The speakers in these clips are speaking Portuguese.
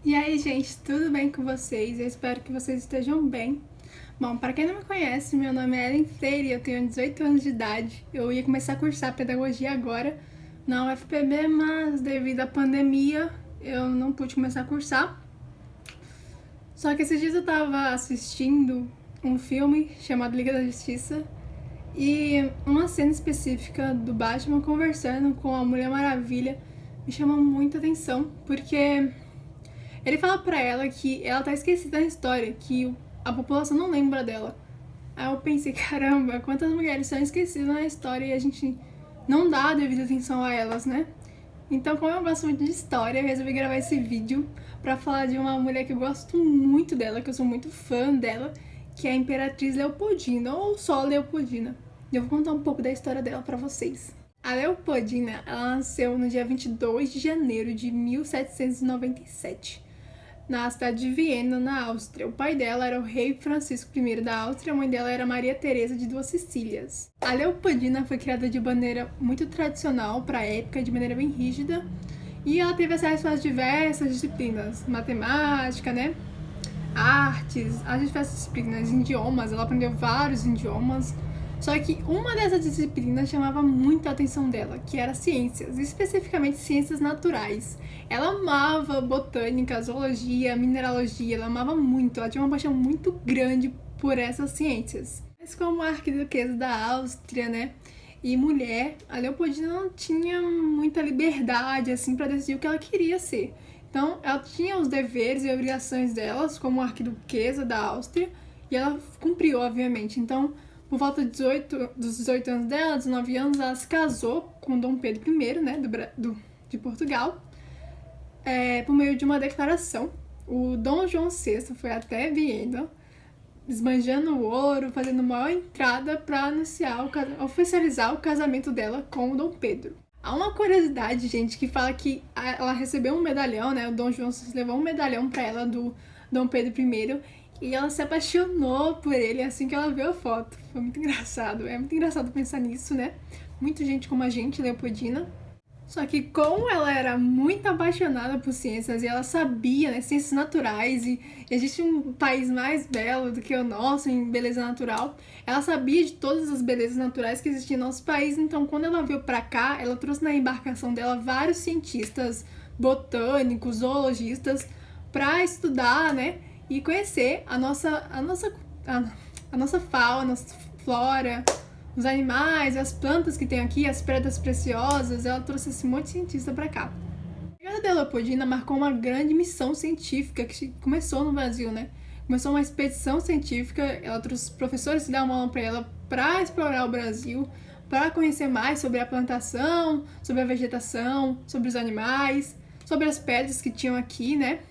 E aí, gente, tudo bem com vocês? Eu espero que vocês estejam bem. Bom, para quem não me conhece, meu nome é Ellen Freire, eu tenho 18 anos de idade. Eu ia começar a cursar pedagogia agora na UFPB, mas devido à pandemia eu não pude começar a cursar. Só que esses dias eu tava assistindo um filme chamado Liga da Justiça e uma cena específica do Batman conversando com a Mulher Maravilha me chamou muita atenção, porque ele fala pra ela que ela tá esquecida da história, que a população não lembra dela. Aí eu pensei, caramba, quantas mulheres são esquecidas na história e a gente não dá a devida atenção a elas, né? Então, como eu gosto muito de história, eu resolvi gravar esse vídeo pra falar de uma mulher que eu gosto muito dela, que eu sou muito fã dela, que é a Imperatriz Leopoldina, ou só Leopoldina. E eu vou contar um pouco da história dela pra vocês. A Leopoldina, ela nasceu no dia 22 de janeiro de 1797. Na cidade de Viena, na Áustria. O pai dela era o rei Francisco I da Áustria, a mãe dela era Maria Teresa de Duas Sicílias. A Leopoldina foi criada de maneira muito tradicional para a época, de maneira bem rígida, e ela teve acesso às diversas disciplinas, matemática, né? Artes, as diversas disciplinas, idiomas, ela aprendeu vários idiomas. Só que uma dessas disciplinas chamava muito a atenção dela, que era ciências, especificamente ciências naturais. Ela amava botânica, zoologia, mineralogia, ela amava muito, ela tinha uma paixão muito grande por essas ciências. Mas como arquiduquesa da Áustria, né, e mulher, a Leopoldina não tinha muita liberdade, assim, para decidir o que ela queria ser. Então, ela tinha os deveres e obrigações delas como arquiduquesa da Áustria, e ela cumpriu, obviamente. Então, por volta dos 18 anos dela, 19 anos, ela se casou com Dom Pedro I, né, de Portugal, por meio de uma declaração. O Dom João VI foi até Viena, esbanjando o ouro, fazendo maior entrada para oficializar o casamento dela com o Dom Pedro. Há uma curiosidade, gente, que fala que ela recebeu um medalhão, né, o Dom João VI levou um medalhão para ela do Dom Pedro I, e ela se apaixonou por ele assim que ela viu a foto. Foi muito engraçado. É muito engraçado pensar nisso, né? Muita gente como a gente, Leopoldina. Só que como ela era muito apaixonada por ciências e ela sabia, né, ciências naturais, e existe um país mais belo do que o nosso em beleza natural, ela sabia de todas as belezas naturais que existiam no nosso país. Então, quando ela veio pra cá, ela trouxe na embarcação dela vários cientistas, botânicos, zoologistas, pra estudar, né, e conhecer a nossa fauna, a nossa flora, os animais, as plantas que tem aqui, as pedras preciosas. Ela trouxe esse monte de cientista para cá. A chegada da Leopoldina marcou uma grande missão científica que começou no Brasil, né? Começou uma expedição científica, ela trouxe professores que davam aula para ela para explorar o Brasil, para conhecer mais sobre a plantação, sobre a vegetação, sobre os animais, sobre as pedras que tinham aqui, né?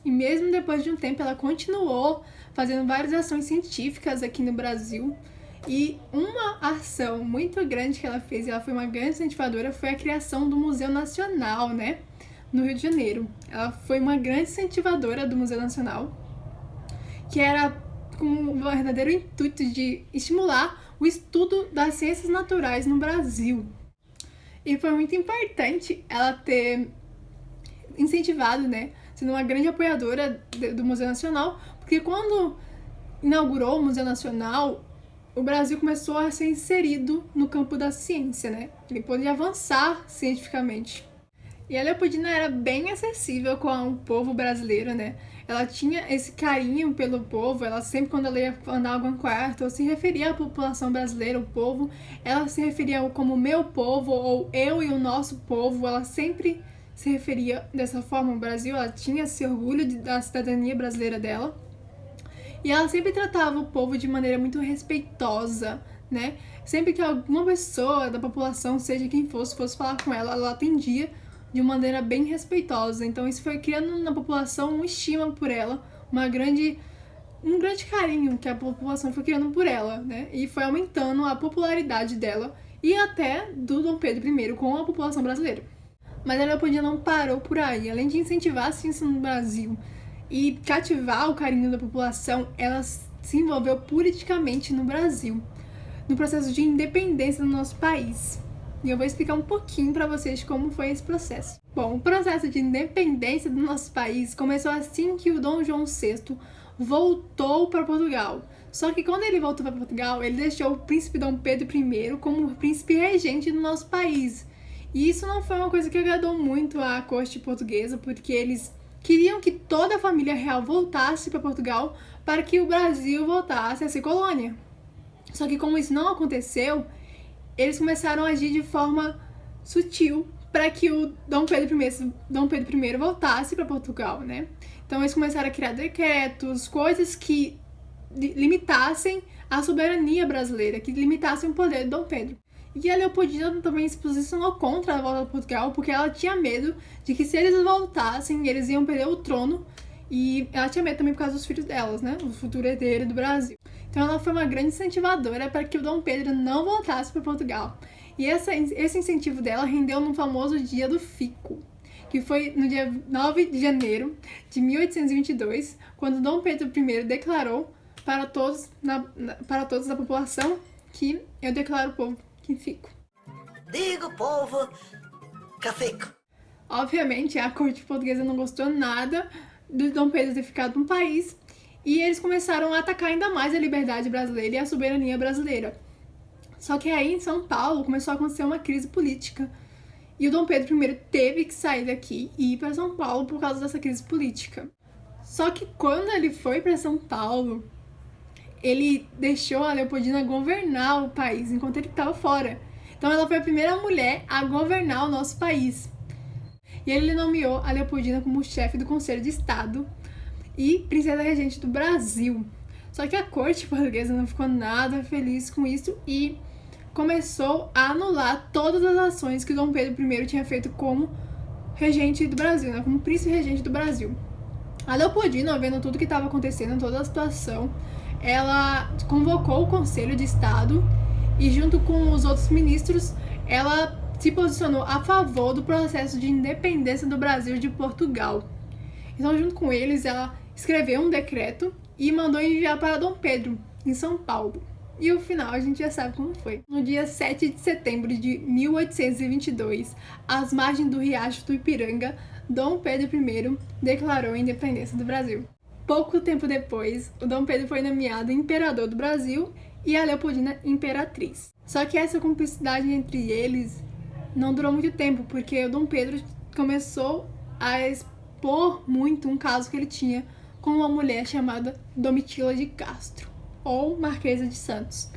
E mesmo depois de um tempo, ela continuou fazendo várias ações científicas aqui no Brasil. E uma ação muito grande que ela fez, e ela foi uma grande incentivadora, foi a criação do Museu Nacional, né, no Rio de Janeiro. Ela foi uma grande incentivadora do Museu Nacional, que era com o verdadeiro intuito de estimular o estudo das ciências naturais no Brasil. E foi muito importante ela ter incentivado, né, sendo uma grande apoiadora do Museu Nacional, porque quando inaugurou o Museu Nacional, o Brasil começou a ser inserido no campo da ciência, né? Ele podia avançar cientificamente. E a Leopoldina era bem acessível com o povo brasileiro, né? Ela tinha esse carinho pelo povo, ela sempre, quando ela ia andar algum quarto, ou se referia à população brasileira, o povo, ela se referia como meu povo, ou eu e o nosso povo, ela sempre se referia dessa forma ao Brasil. Ela tinha esse orgulho da cidadania brasileira dela. E ela sempre tratava o povo de maneira muito respeitosa, né? Sempre que alguma pessoa da população, seja quem fosse falar com ela, ela atendia de uma maneira bem respeitosa. Então isso foi criando na população uma estima por ela, um grande carinho que a população foi criando por ela, né? E foi aumentando a popularidade dela e até do Dom Pedro I com a população brasileira. Mas a Leopoldina não parou por aí. Além de incentivar a ciência no Brasil e cativar o carinho da população, ela se envolveu politicamente no Brasil, no processo de independência do nosso país. E eu vou explicar um pouquinho para vocês como foi esse processo. Bom, o processo de independência do nosso país começou assim que o Dom João VI voltou para Portugal. Só que quando ele voltou para Portugal, ele deixou o príncipe Dom Pedro I como príncipe regente do nosso país. E isso não foi uma coisa que agradou muito à corte portuguesa, porque eles queriam que toda a família real voltasse para Portugal para que o Brasil voltasse a ser colônia. Só que como isso não aconteceu, eles começaram a agir de forma sutil para que o Dom Pedro I voltasse para Portugal, né? Então eles começaram a criar decretos, coisas que limitassem a soberania brasileira, que limitassem o poder de Dom Pedro. E a Leopoldina também se posicionou contra a volta de Portugal, porque ela tinha medo de que se eles voltassem, eles iam perder o trono, e ela tinha medo também por causa dos filhos delas, né? O futuro herdeiro do Brasil. Então ela foi uma grande incentivadora para que o Dom Pedro não voltasse para Portugal. E esse incentivo dela rendeu no famoso Dia do Fico, que foi no dia 9 de janeiro de 1822, quando Dom Pedro I declarou para todos da população que eu declaro o povo que fico. Digo, povo, que fico. Obviamente, a corte portuguesa não gostou nada do Dom Pedro ter ficado no país e eles começaram a atacar ainda mais a liberdade brasileira e a soberania brasileira. Só que aí, em São Paulo, começou a acontecer uma crise política e o Dom Pedro I teve que sair daqui e ir para São Paulo por causa dessa crise política. Só que quando ele foi para São Paulo, ele deixou a Leopoldina governar o país enquanto ele estava fora. Então ela foi a primeira mulher a governar o nosso país. E ele nomeou a Leopoldina como chefe do Conselho de Estado e princesa regente do Brasil. Só que a corte portuguesa não ficou nada feliz com isso e começou a anular todas as ações que Dom Pedro I tinha feito como regente do Brasil, né? Como príncipe regente do Brasil. A Leopoldina, vendo tudo que estava acontecendo, toda a situação, ela convocou o Conselho de Estado e, junto com os outros ministros, ela se posicionou a favor do processo de independência do Brasil de Portugal. Então, junto com eles, ela escreveu um decreto e mandou enviar para Dom Pedro, em São Paulo. E o final a gente já sabe como foi. No dia 7 de setembro de 1822, às margens do Riacho do Ipiranga, Dom Pedro I declarou a independência do Brasil. Pouco tempo depois, o Dom Pedro foi nomeado imperador do Brasil e a Leopoldina imperatriz. Só que essa cumplicidade entre eles não durou muito tempo, porque o Dom Pedro começou a expor muito um caso que ele tinha com uma mulher chamada Domitila de Castro, ou Marquesa de Santos.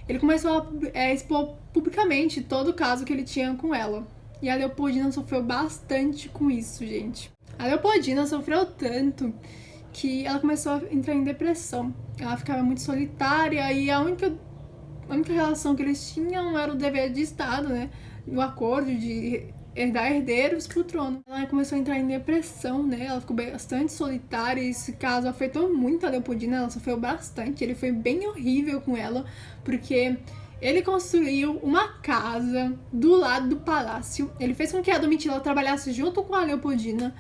Ele começou a expor publicamente todo o caso que ele tinha com ela. E a Leopoldina sofreu bastante com isso, gente. A Leopoldina sofreu tanto que ela começou a entrar em depressão. Ela ficava muito solitária e a única relação que eles tinham era o dever de Estado, né? O acordo de herdar herdeiros pro trono. Ela começou a entrar em depressão, né? Ela ficou bastante solitária e esse caso afetou muito a Leopoldina. Ela sofreu bastante. Ele foi bem horrível com ela, porque ele construiu uma casa do lado do palácio. Ele fez com que a Domitila trabalhasse junto com a Leopoldina.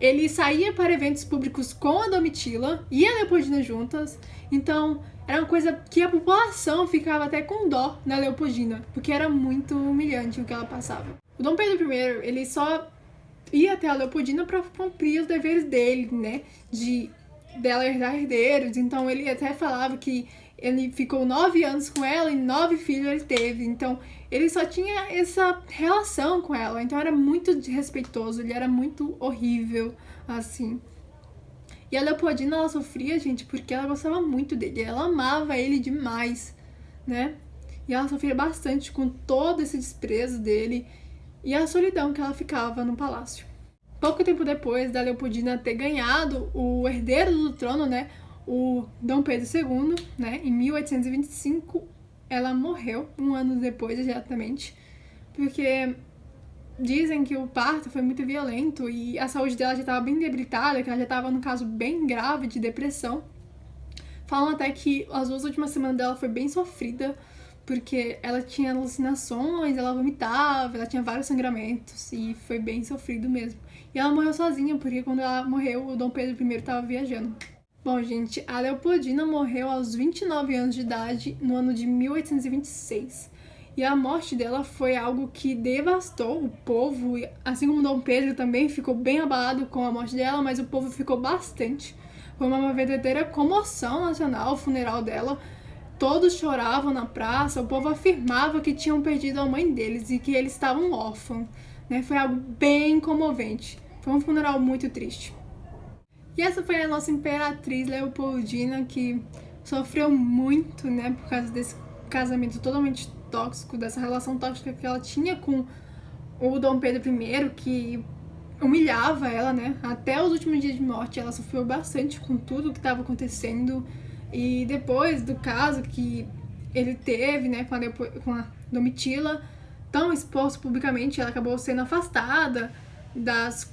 Ele saía para eventos públicos com a Domitila e a Leopoldina juntas. Então, era uma coisa que a população ficava até com dó na Leopoldina, porque era muito humilhante o que ela passava. O Dom Pedro I, ele só ia até a Leopoldina para cumprir os deveres dele, né? Dela herdar herdeiros. Então, ele até falava que ele ficou 9 anos com ela e 9 filhos ele teve. Então, ele só tinha essa relação com ela. Então, era muito desrespeitoso. Ele era muito horrível, assim. E a Leopoldina, ela sofria, gente, porque ela gostava muito dele. Ela amava ele demais, né? E ela sofria bastante com todo esse desprezo dele e a solidão que ela ficava no palácio. Pouco tempo depois da Leopoldina ter ganhado o herdeiro do trono, né? O Dom Pedro II, né, em 1825, ela morreu, um ano depois exatamente, porque dizem que o parto foi muito violento e a saúde dela já estava bem debilitada, que ela já estava num caso bem grave de depressão. Falam até que as 2 últimas semanas dela foi bem sofrida, porque ela tinha alucinações, ela vomitava, ela tinha vários sangramentos e foi bem sofrido mesmo. E ela morreu sozinha, porque quando ela morreu, o Dom Pedro I estava viajando. Bom, gente, a Leopoldina morreu aos 29 anos de idade no ano de 1826. E a morte dela foi algo que devastou o povo, assim como Dom Pedro também ficou bem abalado com a morte dela, mas o povo ficou bastante. Foi uma verdadeira comoção nacional o funeral dela. Todos choravam na praça, o povo afirmava que tinham perdido a mãe deles e que eles estavam órfãos, né? Foi algo bem comovente. Foi um funeral muito triste. E essa foi a nossa imperatriz Leopoldina, que sofreu muito, né, por causa desse casamento totalmente tóxico, dessa relação tóxica que ela tinha com o Dom Pedro I, que humilhava ela, né? Até os últimos dias de morte, ela sofreu bastante com tudo que estava acontecendo. E depois do caso que ele teve, né, com a Domitila, tão exposto publicamente, ela acabou sendo afastada das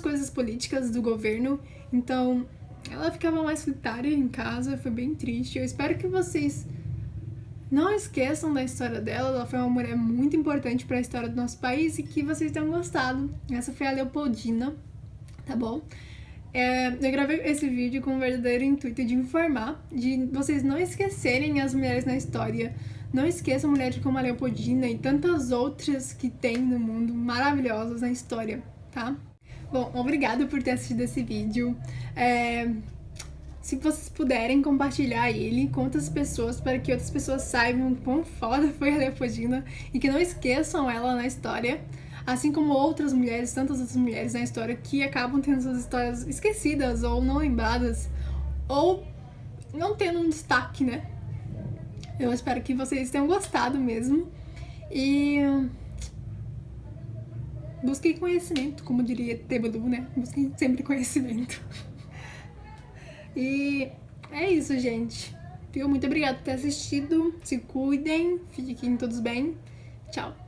coisas políticas do governo. Então, ela ficava mais solitária em casa, foi bem triste. Eu espero que vocês não esqueçam da história dela, ela foi uma mulher muito importante para a história do nosso país e que vocês tenham gostado. Essa foi a Leopoldina, tá bom? Eu gravei esse vídeo com o verdadeiro intuito de informar, de vocês não esquecerem as mulheres na história. Não esqueçam mulheres como a Leopoldina e tantas outras que tem no mundo maravilhosas na história, tá? Bom, obrigada por ter assistido esse vídeo. Se vocês puderem compartilhar ele com outras pessoas para que outras pessoas saibam quão foda foi a Leopoldina e que não esqueçam ela na história, assim como outras mulheres, tantas outras mulheres na história que acabam tendo suas histórias esquecidas ou não lembradas ou não tendo um destaque, né? Eu espero que vocês tenham gostado mesmo e busquem conhecimento, como diria Tebelu, né? Busquem sempre conhecimento. E é isso, gente. Muito obrigada por ter assistido. Se cuidem, fiquem todos bem. Tchau.